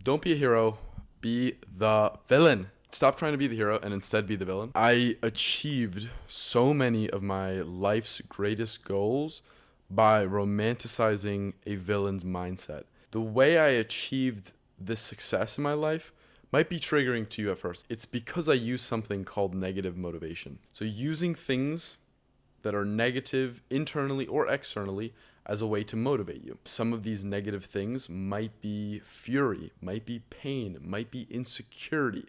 Don't be a hero, be the villain. Stop trying to be the hero and instead be the villain. I achieved so many of my life's greatest goals by romanticizing a villain's mindset. The way I achieved this success in my life might be triggering to you at first. It's because I use something called negative motivation. So using things that are negative internally or externally as a way to motivate you. Some of these negative things might be fury, might be pain, might be insecurity.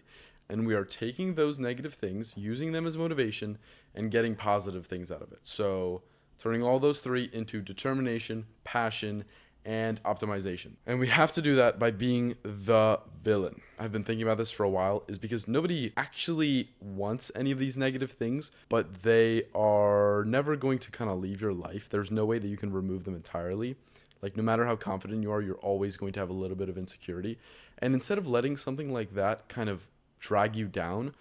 And we are taking those negative things, using them as motivation, and getting positive things out of it. So turning all those three into determination, passion, and optimization. And we have to do that by being the villain. I've been thinking about this for a while, is because nobody actually wants any of these negative things, but they are never going to kind of leave your life. There's no way that you can remove them entirely. Like, no matter how confident you are, you're always going to have a little bit of insecurity. And instead of letting something like that kind of drag you down,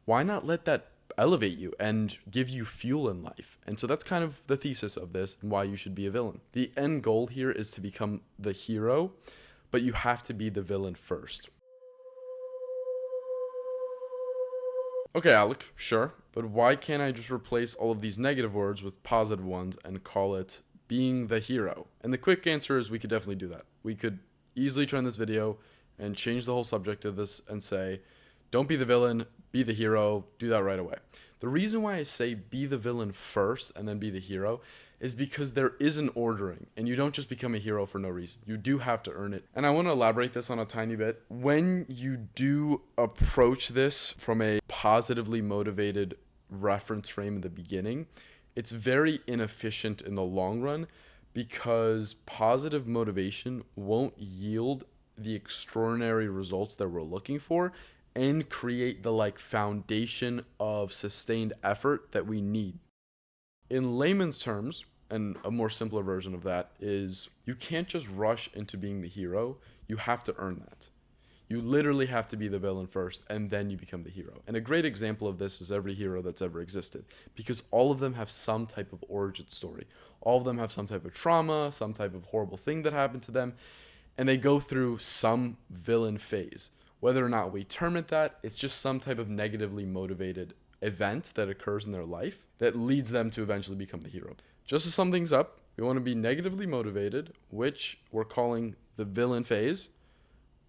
why not let that elevate you and give you fuel in life? And so that's kind of the thesis of this and why you should be a villain. The end goal here is to become the hero, but you have to be the villain first. Okay, Alec, sure, but why can't I just replace all of these negative words with positive ones and call it being the hero? And the quick answer is we could definitely do that. We could easily turn this video and change the whole subject of this and say, don't be the villain, be the hero, do that right away. The reason why I say be the villain first and then be the hero is because there is an ordering, and you don't just become a hero for no reason. You do have to earn it. And I want to elaborate this on a tiny bit. When you do approach this from a positively motivated reference frame in the beginning, it's very inefficient in the long run because positive motivation won't yield the extraordinary results that we're looking for and create the foundation of sustained effort that we need. In layman's terms, and a more simpler version of that is you can't just rush into being the hero. You have to earn that. You literally have to be the villain first, and then you become the hero. And a great example of this is every hero that's ever existed, because all of them have some type of origin story. All of them have some type of trauma, some type of horrible thing that happened to them, and they go through some villain phase. Whether or not we term it that, it's just some type of negatively motivated event that occurs in their life that leads them to eventually become the hero. Just to sum things up, we want to be negatively motivated, which we're calling the villain phase,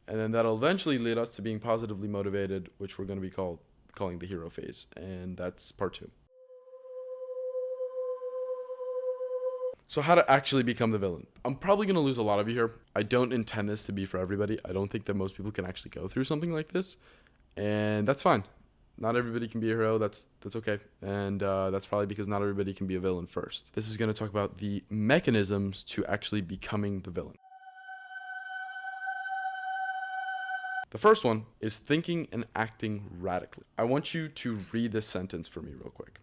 and then that'll eventually lead us to being positively motivated, which we're going to be calling the hero phase, and that's part 2. So how to actually become the villain. I'm probably going to lose a lot of you here. I don't intend this to be for everybody. I don't think that most people can actually go through something like this. And that's fine. Not everybody can be a hero. That's okay. And that's probably because not everybody can be a villain first. This is going to talk about the mechanisms to actually becoming the villain. The first one is thinking and acting radically. I want you to read this sentence for me real quick.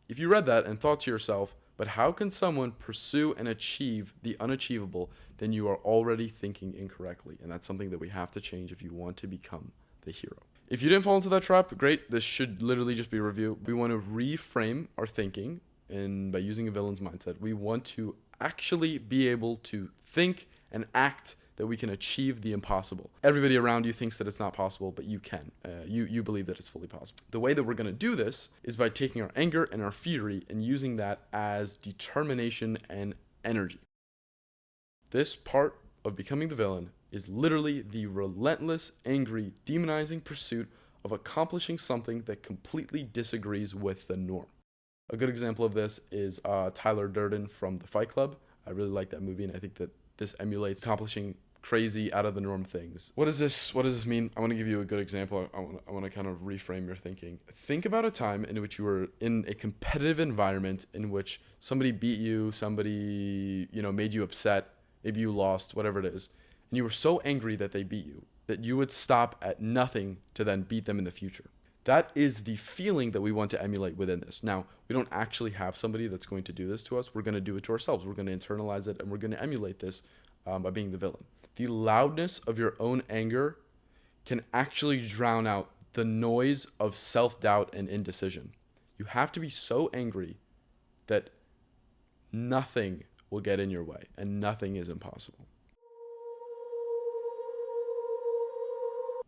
If you read that and thought to yourself, but how can someone pursue and achieve the unachievable, then you are already thinking incorrectly. And that's something that we have to change if you want to become the hero. If you didn't fall into that trap, great. This should literally just be a review. We want to reframe our thinking, and by using a villain's mindset, we want to actually be able to think and act that we can achieve the impossible. Everybody around you thinks that it's not possible, but you can. You believe that it's fully possible. The way that we're going to do this is by taking our anger and our fury and using that as determination and energy. This part of becoming the villain is literally the relentless, angry, demonizing pursuit of accomplishing something that completely disagrees with the norm. A good example of this is Tyler Durden from The Fight Club. I really like that movie, and I think that this emulates accomplishing crazy out of the norm things. What does this mean? I want to give you a good example. I want to kind of reframe your thinking. Think about a time in which you were in a competitive environment in which somebody beat you, somebody, made you upset, maybe you lost, whatever it is, and you were so angry that they beat you that you would stop at nothing to then beat them in the future. That is the feeling that we want to emulate within this. Now, we don't actually have somebody that's going to do this to us. We're going to do it to ourselves. We're going to internalize it, and we're going to emulate this by being the villain. The loudness of your own anger can actually drown out the noise of self-doubt and indecision. You have to be so angry that nothing will get in your way, and nothing is impossible.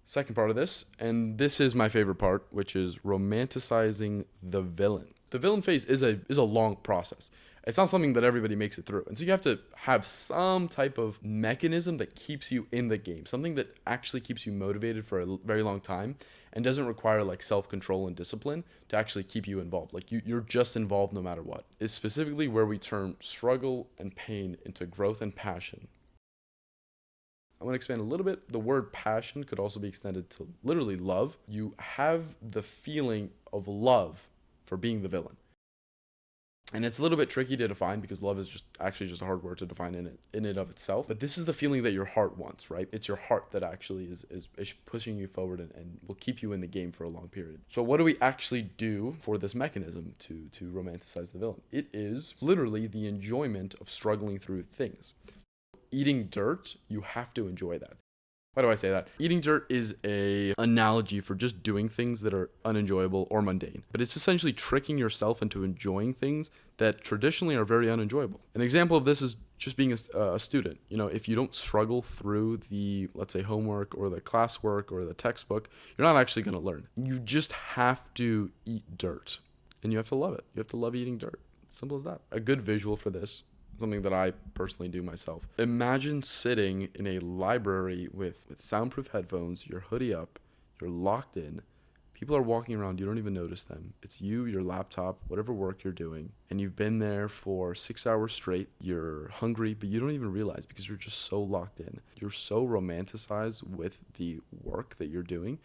Second part of this, and this is my favorite part, which is romanticizing the villain. The villain phase is a long process. It's not something that everybody makes it through. And so you have to have some type of mechanism that keeps you in the game, something that actually keeps you motivated for a very long time and doesn't require like self-control and discipline to actually keep you involved. Like you're just involved no matter what. Is specifically where we turn struggle and pain into growth and passion. I'm going to expand a little bit. The word passion could also be extended to literally love. You have the feeling of love for being the villain. And it's a little bit tricky to define because love is just a hard word to define in it of itself. But this is the feeling that your heart wants, right? It's your heart that actually is pushing you forward and will keep you in the game for a long period. So what do we actually do for this mechanism to romanticize the villain? It is literally the enjoyment of struggling through things. Eating dirt, you have to enjoy that. Why do I say that? Eating dirt is a analogy for just doing things that are unenjoyable or mundane. But it's essentially tricking yourself into enjoying things that traditionally are very unenjoyable. An example of this is just being a student. You know, if you don't struggle through the, let's say, homework or the classwork or the textbook, you're not actually going to learn. You just have to eat dirt. And you have to love it. You have to love eating dirt. Simple as that. A good visual for this, something that I personally do myself. Imagine sitting in a library with soundproof headphones, your hoodie up, you're locked in. People are walking around, you don't even notice them. It's you, your laptop, whatever work you're doing, and you've been there for 6 hours straight. You're hungry, but you don't even realize because you're just so locked in. You're so romanticized with the work that you're doing,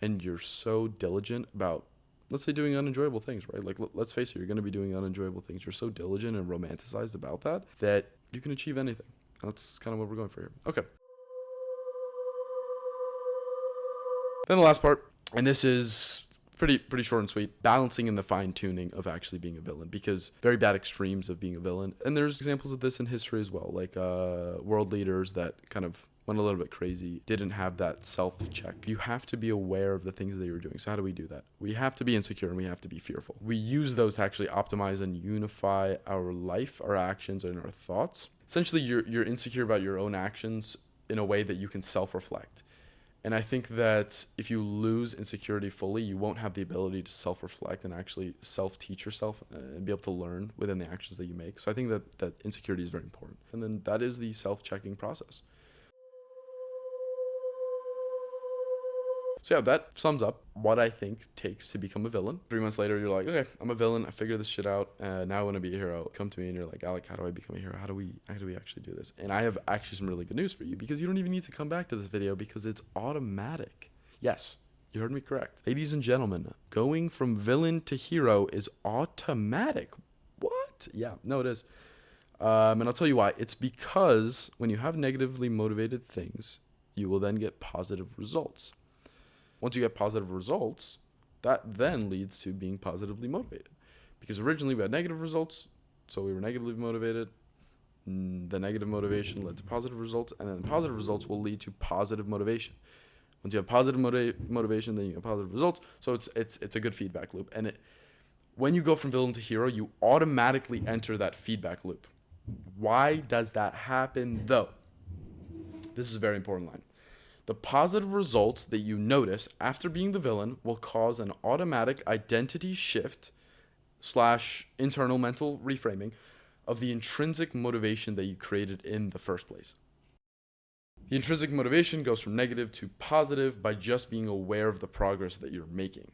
and you're so diligent about, let's say, doing unenjoyable things, right? Like, let's face it, you're going to be doing unenjoyable things. You're so diligent and romanticized about that you can achieve anything. That's kind of what we're going for here. Okay. Then the last part, and this is pretty short and sweet, balancing in the fine tuning of actually being a villain, because very bad extremes of being a villain. And there's examples of this in history as well, like world leaders that kind of went a little bit crazy, didn't have that self-check. You have to be aware of the things that you're doing. So how do we do that? We have to be insecure and we have to be fearful. We use those to actually optimize and unify our life, our actions, and our thoughts. Essentially, you're insecure about your own actions in a way that you can self-reflect. And I think that if you lose insecurity fully, you won't have the ability to self-reflect and actually self-teach yourself and be able to learn within the actions that you make. So I think that insecurity is very important. And then that is the self-checking process. So yeah, that sums up what I think takes to become a villain. 3 months later, you're like, okay, I'm a villain. I figured this shit out. Now I want to be a hero. Come to me and you're like, Alec, how do I become a hero? How do we actually do this? And I have actually some really good news for you, because you don't even need to come back to this video because it's automatic. Yes, you heard me correct. Ladies and gentlemen, going from villain to hero is automatic. What? Yeah, no, it is. And I'll tell you why. It's because when you have negatively motivated things, you will then get positive results. Once you get positive results, that then leads to being positively motivated. Because originally we had negative results, so we were negatively motivated. The negative motivation led to positive results, and then positive results will lead to positive motivation. Once you have positive motivation, then you have positive results. So it's a good feedback loop. And when you go from villain to hero, you automatically enter that feedback loop. Why does that happen, though? This is a very important line. The positive results that you notice after being the villain will cause an automatic identity shift / internal mental reframing of the intrinsic motivation that you created in the first place. The intrinsic motivation goes from negative to positive by just being aware of the progress that you're making.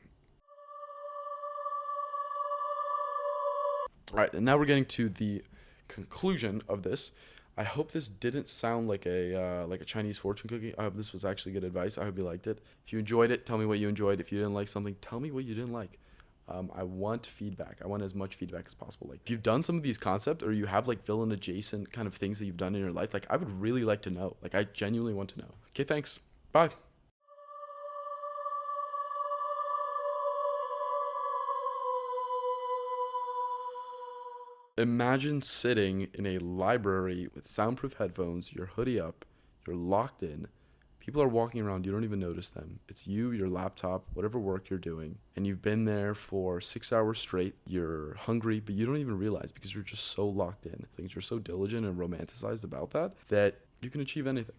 All right, and now we're getting to the conclusion of this. I hope this didn't sound like a Chinese fortune cookie. I hope this was actually good advice. I hope you liked it. If you enjoyed it, tell me what you enjoyed. If you didn't like something, tell me what you didn't like. I want feedback. I want as much feedback as possible. Like, if you've done some of these concepts, or you have like villain adjacent kind of things that you've done in your life, like, I would really like to know. Like, I genuinely want to know. Okay, thanks. Bye. Imagine sitting in a library with soundproof headphones, your hoodie up, you're locked in. People are walking around, you don't even notice them. It's you, your laptop, whatever work you're doing, and you've been there for 6 hours straight. You're hungry, but you don't even realize because you're just so locked in. You're so diligent and romanticized about that you can achieve anything.